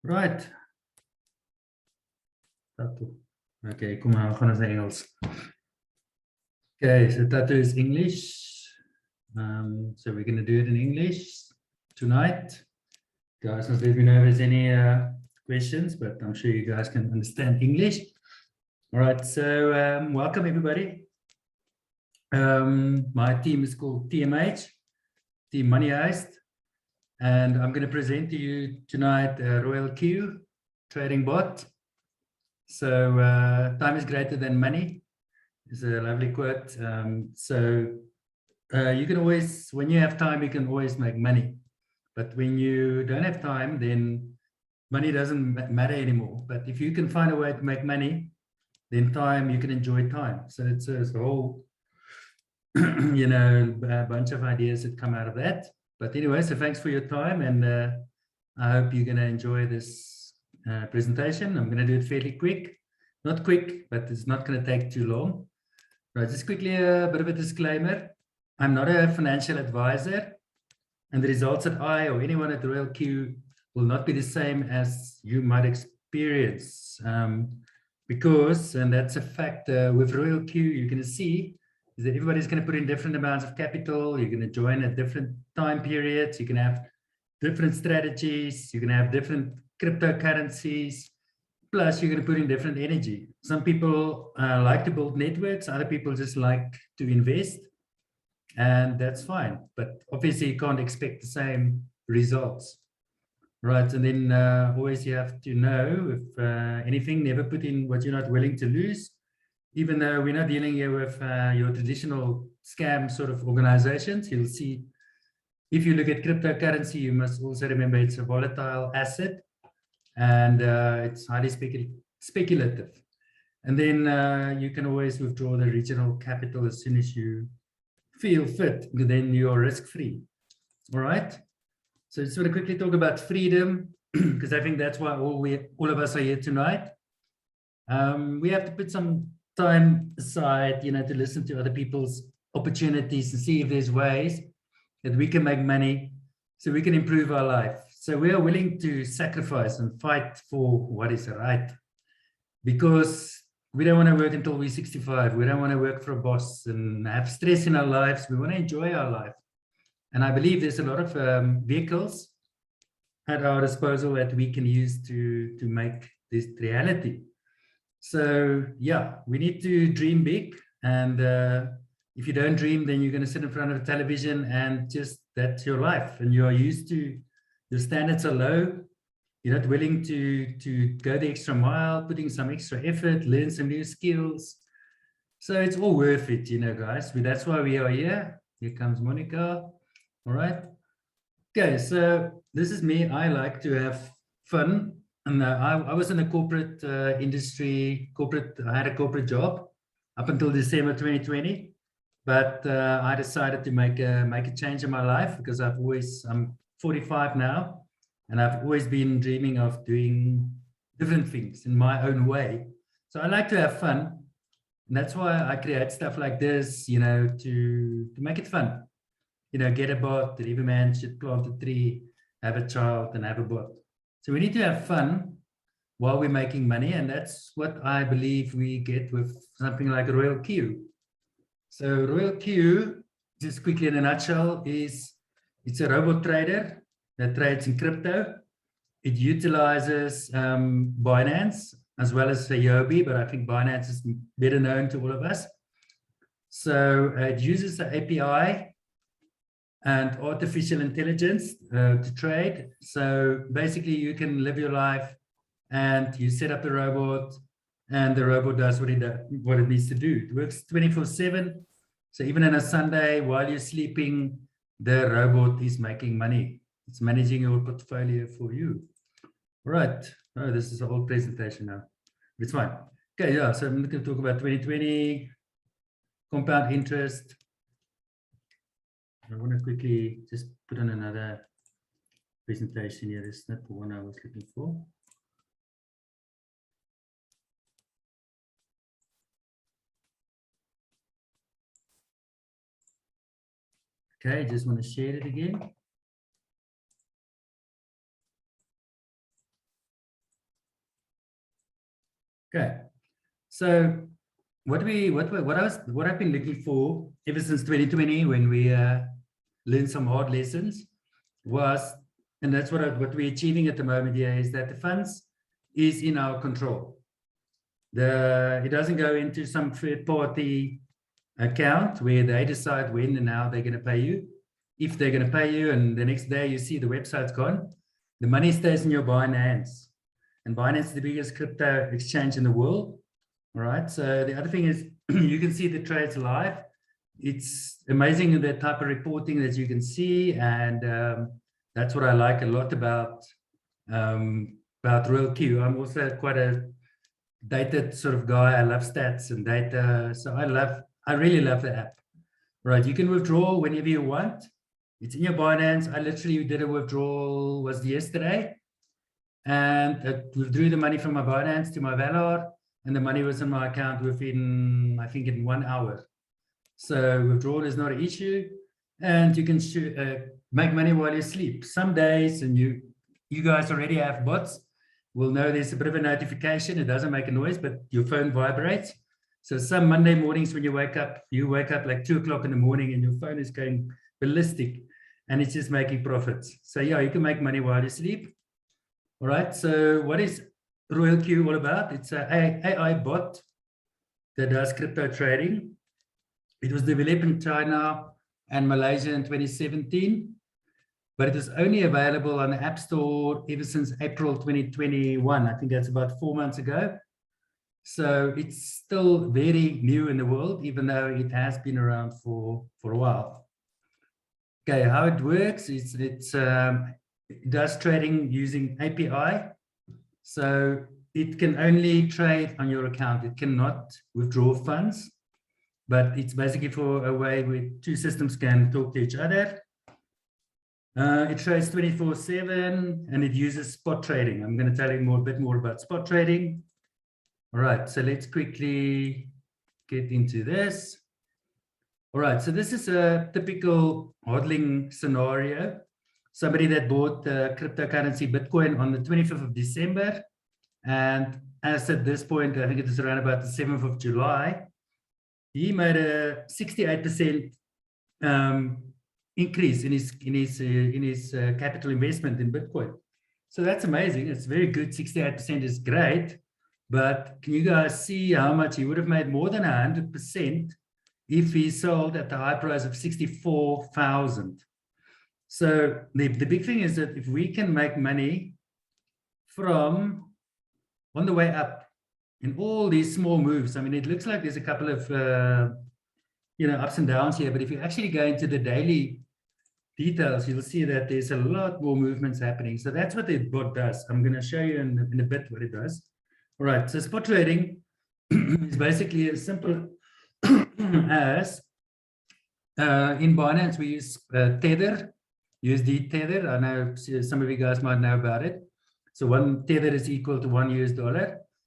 Right. Okay, kom maar, we gaan naar Engels. Okay, so tattoo is English. So we're going to do it in English tonight. Guys, let me know if there's any questions, but I'm sure you guys can understand English. All right, so welcome everybody. My team is called TMH, Team Money Heist, and I'm going to present to you tonight Royal Q trading bot. So time is greater than money is a lovely quote. You can always, when you have time, you can always make money. But when you don't have time, then money doesn't matter anymore. But if you can find a way to make money, then time, you can enjoy time. So it's a whole, a bunch of ideas that come out of that. But anyway, so thanks for your time. And I hope you're going to enjoy this presentation. I'm going to do it fairly quick. Not quick, but it's not going to take too long. Right, just quickly a bit of a disclaimer. I'm not a financial advisor, and the results that I or anyone at Royal Q will not be the same as you might experience. Because, and that's a fact, with Royal Q, you're going to see is that everybody's going to put in different amounts of capital. You're going to join at different time periods. You can have different strategies. You can have different cryptocurrencies. Plus, you're going to put in different energy. Some people like to build networks. Other people just like to invest. And that's fine. But obviously, you can't expect the same results. Right. And then always you have to know if anything, never put in what you're not willing to lose. Even though we're not dealing here with your traditional scam sort of organizations, you'll see if you look at cryptocurrency, you must also remember it's a volatile asset. And it's highly speculative. And then you can always withdraw the original capital as soon as you feel fit, then you're risk-free. All right. So just want to quickly talk about freedom, because I think that's why all of us are here tonight. We have to put some time aside, to listen to other people's opportunities and see if there's ways that we can make money so we can improve our life. So we are willing to sacrifice and fight for what is right, because we don't want to work until we're 65. We don't want to work for a boss and have stress in our lives. We want to enjoy our life. And I believe there's a lot of vehicles at our disposal that we can use to make this reality. So yeah, we need to dream big. And if you don't dream, then you're going to sit in front of a television and just that's your life. And you are used to, your standards are low. You're not willing to go the extra mile, putting some extra effort, learn some new skills. So it's all worth it, guys. That's why we are here. Here comes Monica. All right. Okay, so this is me. I like to have fun. And I was in the corporate industry. I had a corporate job up until December 2020. But I decided to make a change in my life because I'm 45 now, and I've always been dreaming of doing different things in my own way. So I like to have fun, and that's why I create stuff like this, to make it fun. Get a bot, that every man should plant a tree, have a child, and have a bot. So we need to have fun while we're making money, and that's what I believe we get with something like Royal Q. So Royal Q, just quickly in a nutshell, it's a robot trader that trades in crypto. It utilizes Binance as well as Yobi, but I think Binance is better known to all of us. So it uses the API and artificial intelligence to trade. So basically you can live your life and you set up the robot, and the robot does what it needs to do. It works 24/7. So even on a Sunday, while you're sleeping, the robot is making money. It's managing your portfolio for you. All right. Oh, this is a whole presentation now. It's fine. Okay, yeah. So I'm going to talk about 2020, compound interest. I want to quickly just put on another presentation here. It's not the one I was looking for. Okay, just want to share it again. Okay. So what I've been looking for ever since 2020 when we learned some hard lessons was, and that's what we're achieving at the moment here, is that the funds is in our control. It doesn't go into some third party account where they decide when and how they're going to pay you. If they're going to pay you and the next day you see the website's gone, the money stays in your Binance. And Binance is the biggest crypto exchange in the world. All right. So the other thing is you can see the trades live. It's amazing the type of reporting that you can see. And that's what I like a lot about Royal Q. I'm also quite a data sort of guy. I love stats and data. So I really love the app. Right. You can withdraw whenever you want. It's in your Binance. I literally did a withdrawal, was yesterday. And I withdrew the money from my Binance to my Valor. And the money was in my account within, I think, in 1 hour. So withdrawal is not an issue. And you can make money while you sleep. Some days, and you guys already have bots, will know there's a bit of a notification. It doesn't make a noise, but your phone vibrates. So some Monday mornings when you wake up like 2 o'clock in the morning and your phone is going ballistic and it's just making profits. So yeah, you can make money while you sleep. All right. So what is Royal Q all about? It's an AI bot that does crypto trading. It was developed in China and Malaysia in 2017, but it was only available on the App Store ever since April 2021. I think that's about 4 months ago. So it's still very new in the world, even though it has been around for a while. Okay, how it works is it does trading using API. So it can only trade on your account. It cannot withdraw funds, but it's basically for a way where two systems can talk to each other. It trades 24/7 and it uses spot trading. I'm going to tell you a bit more about spot trading. All right, so let's quickly get into this. All right, so this is a typical hodling scenario. Somebody that bought cryptocurrency Bitcoin on the 25th of December. And as at this point, I think it is around about the 7th of July, he made a 68% increase in his capital investment in Bitcoin. So that's amazing. It's very good. 68% is great. But can you guys see how much he would have made? More than 100% if he sold at the high price of 64,000. So the big thing is that if we can make money from on the way up in all these small moves, I mean, it looks like there's a couple of ups and downs here, but if you actually go into the daily details, you'll see that there's a lot more movements happening. So that's what the bot does. I'm going to show you in a bit what it does. All right, so spot trading is basically as simple as in Binance, we use Tether, USD Tether. I know some of you guys might know about it. So one Tether is equal to $1 US.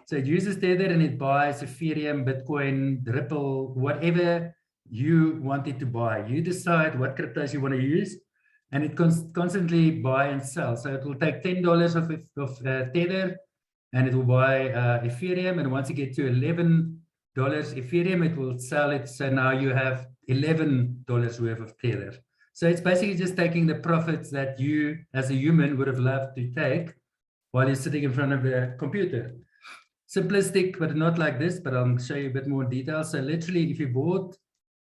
So it uses Tether and it buys Ethereum, Bitcoin, Ripple, whatever you want it to buy. You decide what cryptos you want to use, and it constantly buy and sell. So it will take $10 of Tether, and it will buy Ethereum. And once you get to $11 Ethereum, it will sell it. So now you have $11 worth of Tether. So it's basically just taking the profits that you, as a human, would have loved to take while you're sitting in front of the computer. Simplistic, but not like this, but I'll show you a bit more detail. So literally, if you bought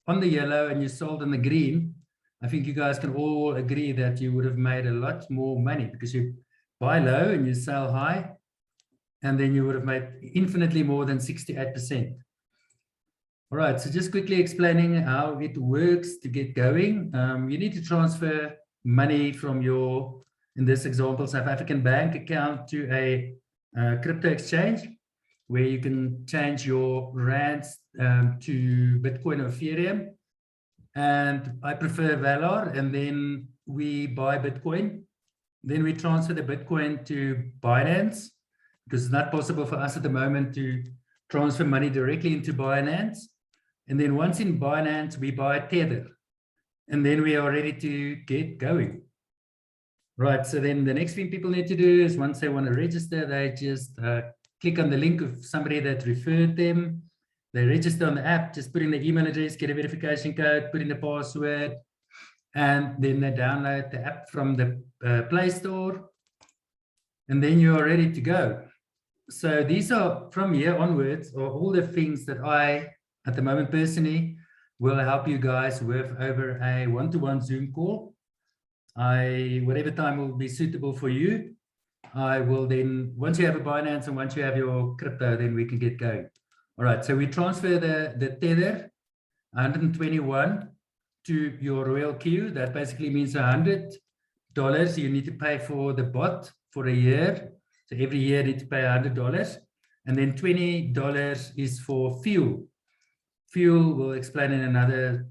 on the yellow and you sold on the green, I think you guys can all agree that you would have made a lot more money because you buy low and you sell high, and then you would have made infinitely more than 68%. All right, so just quickly explaining how it works to get going. You need to transfer money from your, in this example, South African bank account to a crypto exchange where you can change your rands to Bitcoin or Ethereum. And I prefer Valor, and then we buy Bitcoin. Then we transfer the Bitcoin to Binance because it's not possible for us at the moment to transfer money directly into Binance. And then once in Binance, we buy Tether. And then we are ready to get going. Right, so then the next thing people need to do is once they want to register, they just click on the link of somebody that referred them. They register on the app, just put in the email address, get a verification code, put in the password, and then they download the app from the Play Store, and then you're ready to go. So these are, from here onwards, are all the things that I, at the moment personally, will help you guys with over a one-to-one Zoom call. Whatever time will be suitable for you, I will then, once you have a Binance and once you have your crypto, then we can get going. All right, so we transfer the Tether 121 to your Royal Q. That basically means $100 you need to pay for the bot for a year. So every year you need to pay $100. And then $20 is for fuel. Fuel we'll explain in another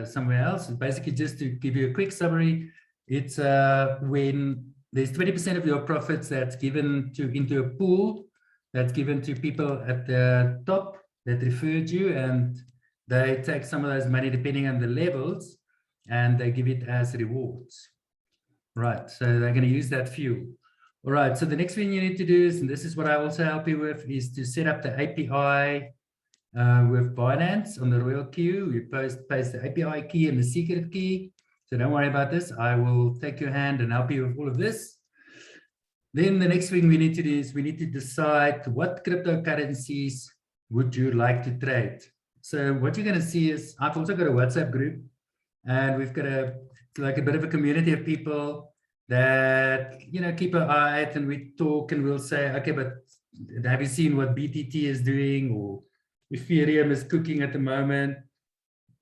somewhere else. Basically, just to give you a quick summary, it's when there's 20% of your profits that's given into a pool that's given to people at the top that referred you, and they take some of those money depending on the levels, and they give it as rewards. Right, so they're going to use that fuel. All right, so the next thing you need to do is, and this is what I also help you with, is to set up the API with Binance on the Royal Q. You paste the API key and the secret key. So don't worry about this. I will take your hand and help you with all of this. Then the next thing we need to do is we need to decide what cryptocurrencies would you like to trade. So what you're going to see is, I've also got a WhatsApp group, and we've got a bit of a community of people that, you know, keep an eye out, and we talk and we'll say, okay, but have you seen what BTT is doing, or Ethereum is cooking at the moment?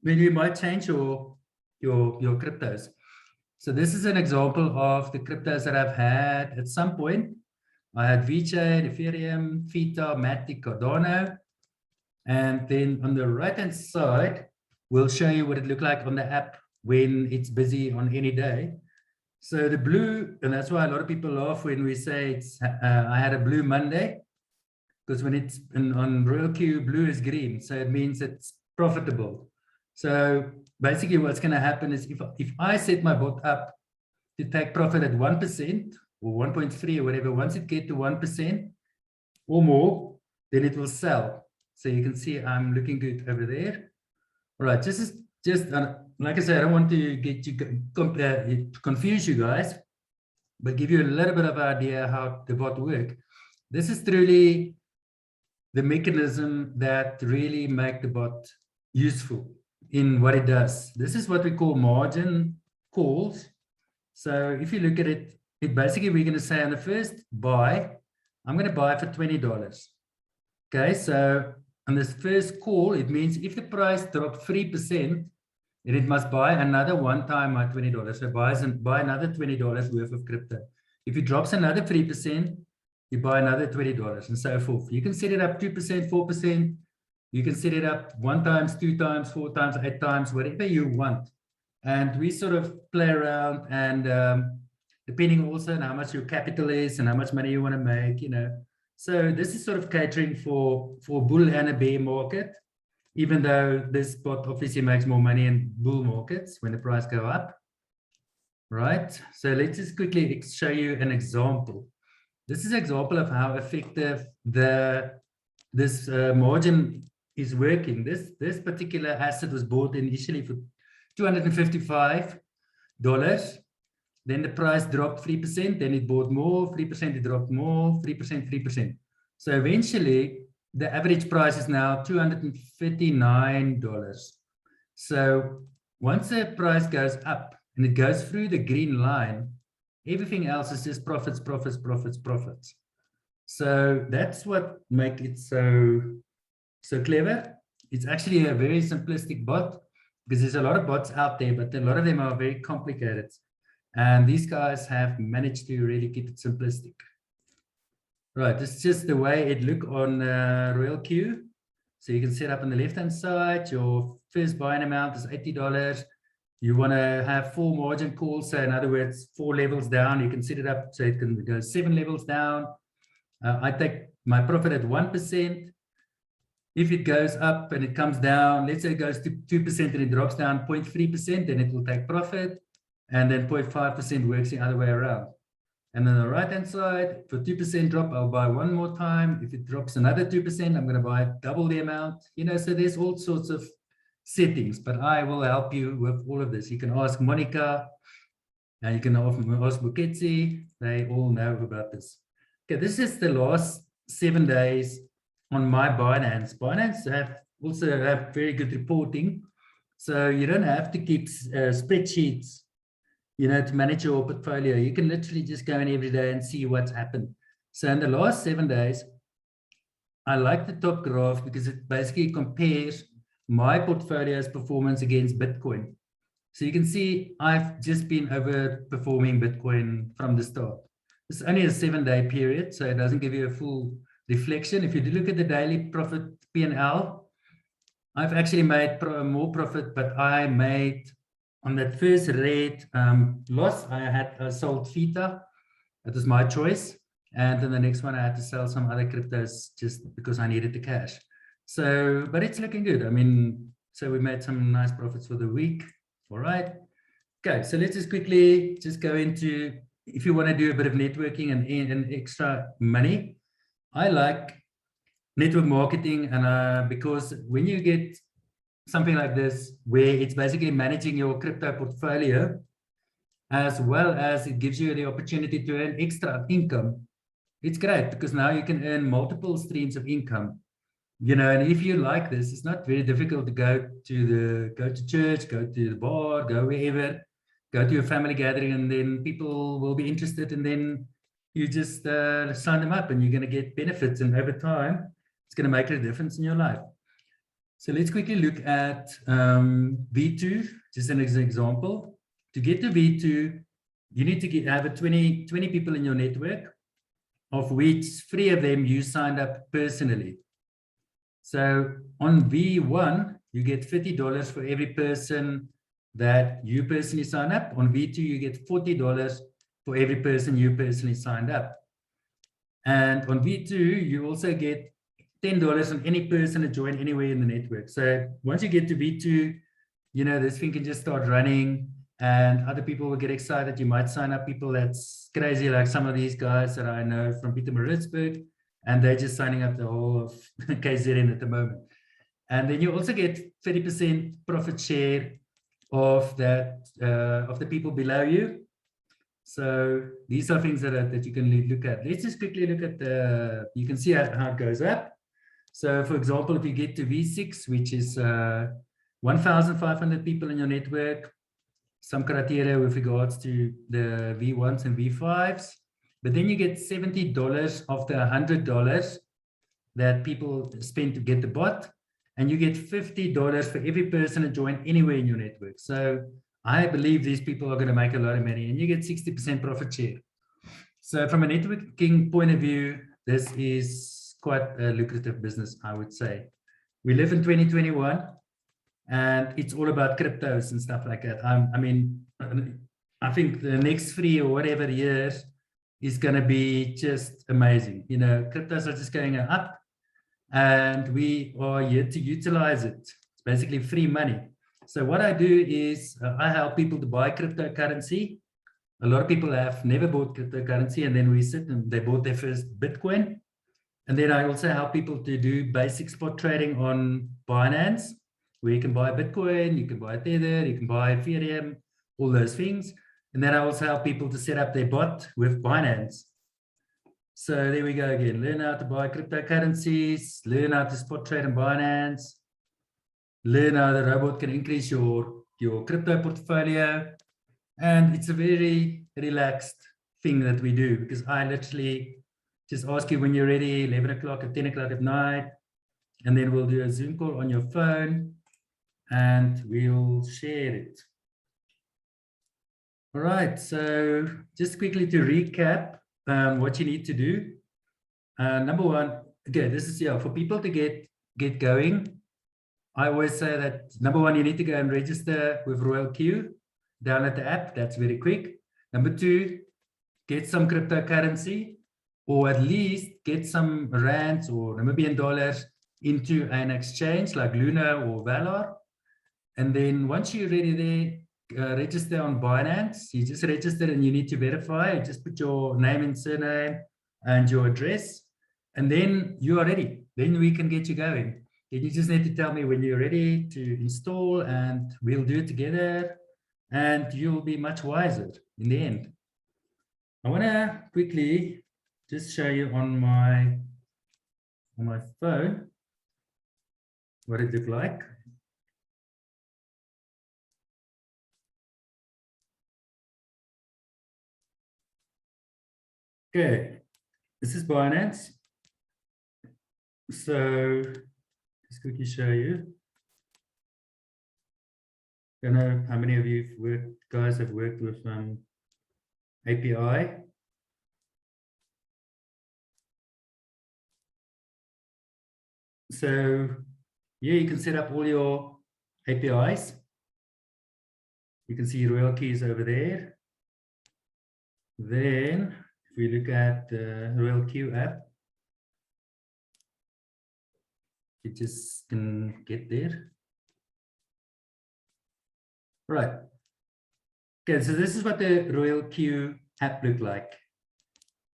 Then you might change your cryptos. So this is an example of the cryptos that I've had at some point. I had VeChain, Ethereum, Theta, Matic, Cardano. And then on the right-hand side, we'll show you what it looked like on the app when it's busy on any day. So the blue, and that's why a lot of people laugh when we say it's, I had a blue Monday, because when it's on Royal Q, blue is green. So it means it's profitable. So basically what's going to happen is if I set my bot up to take profit at 1% or 1.3 or whatever, once it gets to 1% or more, then it will sell. So you can see I'm looking good over there. All right, just like I said, I don't want to get you confuse you guys, but give you a little bit of idea how the bot works. This is truly the mechanism that really make the bot useful in what it does. This is what we call margin calls. So if you look at it, basically we're going to say on the first buy, I'm going to buy for $20. Okay, so on this first call, it means if the price dropped 3%, then it must buy another one time at $20. So buy another $20 worth of crypto. If it drops another 3%, you buy another $20 and so forth. You can set it up 2%, 4%. You can set it up 1 times, 2 times, 4 times, 8 times, whatever you want. And we sort of play around, and depending also on how much your capital is and how much money you want to make, you know. So this is sort of catering for bull and a bear market, even though this bot obviously makes more money in bull markets when the price go up. Right. So let's just quickly show you an example. This is an example of how effective this margin is working. This particular asset was bought initially for $255. Then the price dropped 3%, then it bought more, 3%, it dropped more, 3%, 3%. So eventually, the average price is now $259. So once the price goes up and it goes through the green line, everything else is just profits, profits, profits, profits. So that's what makes it so clever. It's actually a very simplistic bot, because there's a lot of bots out there, but a lot of them are very complicated. And these guys have managed to really keep it simplistic. Right, this is just the way it look on Royal Q. So you can set up on the left-hand side, your first buying amount is $80. You want to have 4 margin calls. So in other words, 4 levels down, you can set it up so it can go 7 levels down. I take my profit at 1%. If it goes up and it comes down, let's say it goes to 2% and it drops down 0.3%, then it will take profit. And then 0.5% works the other way around. And on the right-hand side, for 2% drop, I'll buy one more time. If it drops another 2%, I'm going to buy double the amount. You know, so there's all sorts of settings, but I will help you with all of this. You can ask Monica, and you can ask Buketsi. They all know about this. Okay, this is the last 7 days on my Binance. Binance also have very good reporting. So you don't have to keep spreadsheets, you know, to manage your portfolio. You can literally just go in every day and see what's happened. So in the last 7 days, I like the top graph because it basically compares my portfolio's performance against Bitcoin. So you can see I've just been overperforming Bitcoin from the start. It's only a 7-day period, so it doesn't give you a full reflection. If you look at the daily profit P&L, I've actually made more profit, but I made on that first red loss, I sold Fita. That was my choice. And then the next one, I had to sell some other cryptos just because I needed the cash. So, but it's looking good. I mean, so we made some nice profits for the week. All right. Okay, so let's just quickly just go into, if you want to do a bit of networking and extra money, I like network marketing. And because when you get something like this, where it's basically managing your crypto portfolio, as well as it gives you the opportunity to earn extra income, it's great because now you can earn multiple streams of income. You know, and if you like this, it's not very difficult to go to church, go to the bar, go wherever, go to a family gathering, and then people will be interested, and then you just sign them up, and you're going to get benefits, and over time, it's going to make a difference in your life. So let's quickly look at V2, just an example. To get to V2, you need to have 20 people in your network, of which 3 of them you signed up personally. So on V1, you get $50 for every person that you personally sign up. On V2, you get $40 for every person you personally signed up. And on V2, you also get $10 on any person to join anywhere in the network. So once you get to V2, you know, this thing can just start running and other people will get excited. You might sign up people that's crazy, like some of these guys that I know from Pietermaritzburg, and they're just signing up the whole of KZN at the moment. And then you also get 30% profit share of that, of the people below you. So these are things that you can look at. Let's just quickly look at the, you can see how it goes up. So for example, if you get to V6, which is 1,500 people in your network, some criteria with regards to the V1s and V5s, but then you get $70 of the $100 that people spend to get the bot, and you get $50 for every person to join anywhere in your network. So I believe these people are going to make a lot of money, and you get 60% profit share. So from a networking point of view, this is quite a lucrative business, I would say. We live in 2021, and it's all about cryptos and stuff like that. I mean, I think the next 3 or whatever years is going to be just amazing. You know, cryptos are just going up, and we are here to utilize it. It's basically free money. So what I do is I help people to buy cryptocurrency. A lot of people have never bought cryptocurrency, and then we sit and they bought their first Bitcoin. And then I also help people to do basic spot trading on Binance, where you can buy Bitcoin, you can buy Tether, you can buy Ethereum, all those things. And then I also help people to set up their bot with Binance. So there we go again. Learn how to buy cryptocurrencies, learn how to spot trade on Binance, learn how the robot can increase your crypto portfolio. And it's a very relaxed thing that we do, because I literally just ask you when you're ready, 11 o'clock or 10 o'clock at night, and then we'll do a Zoom call on your phone and we'll share it. All right, so just quickly to recap what you need to do. Number one, okay, this is for people to get going. I always say that number one, you need to go and register with Royal Q, download the app, that's very quick. Number two, get some cryptocurrency, or at least get some rands or Namibian dollars into an exchange like Luna or Valor. And then once you're ready there, register on Binance. You just register and you need to verify. You just put your name and surname and your address, and then you are ready. Then we can get you going. Then you just need to tell me when you're ready to install, and we'll do it together, and you'll be much wiser in the end. I want to quickly just show you on my phone what it looked like. Okay, this is Binance. So just quickly show you. I don't know how many of you guys have worked with API. So yeah, you can set up all your APIs. You can see Royal Keys over there. Then if we look at the Royal Q app, you just can get there. Right. Okay, so this is what the Royal Q app looked like.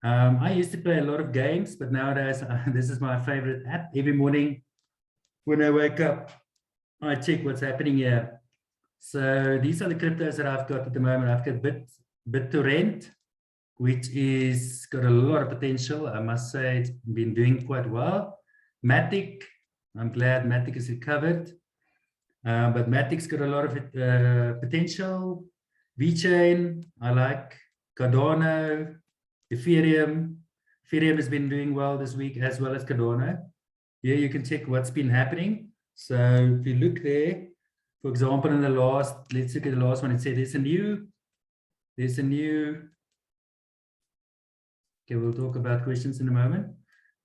I used to play a lot of games, but nowadays this is my favorite app. Every morning when I wake up, I check what's happening here. So these are the cryptos that I've got at the moment. I've got BitTorrent, which is got a lot of potential. I must say it's been doing quite well. Matic, I'm glad Matic is recovered. But Matic's got a lot of potential. VeChain, I like. Cardano, Ethereum. Ethereum has been doing well this week as well as Cardano. Here you can check what's been happening. So if you look there, for example, in the last, let's look at the last one. It said there's a new, okay, we'll talk about questions in a moment.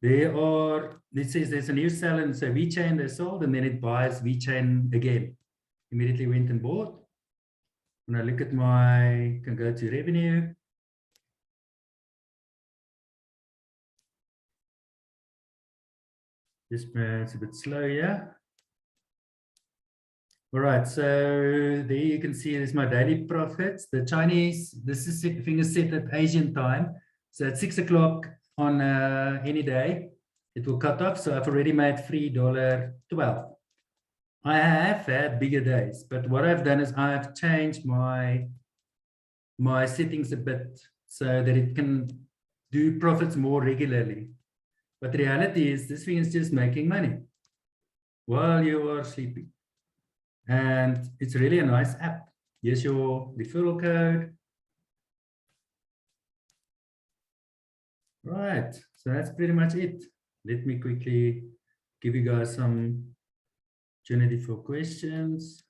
There are, it says there's a new sell, and so VeChain they sold, and then it buys VeChain again. Immediately went and bought. When I look at my, can go to revenue. This it's a bit slow, yeah. All right, so there you can see there's my daily profits. The Chinese, this is thing is set at Asian time. So at 6 o'clock on any day, it will cut off. So I've already made $3.12. I have had bigger days, but what I've done is I've changed my settings a bit so that it can do profits more regularly. But the reality is this thing is just making money while you are sleeping. And it's really a nice app. Here's your referral code. Right, so that's pretty much it. Let me quickly give you guys some opportunity for questions.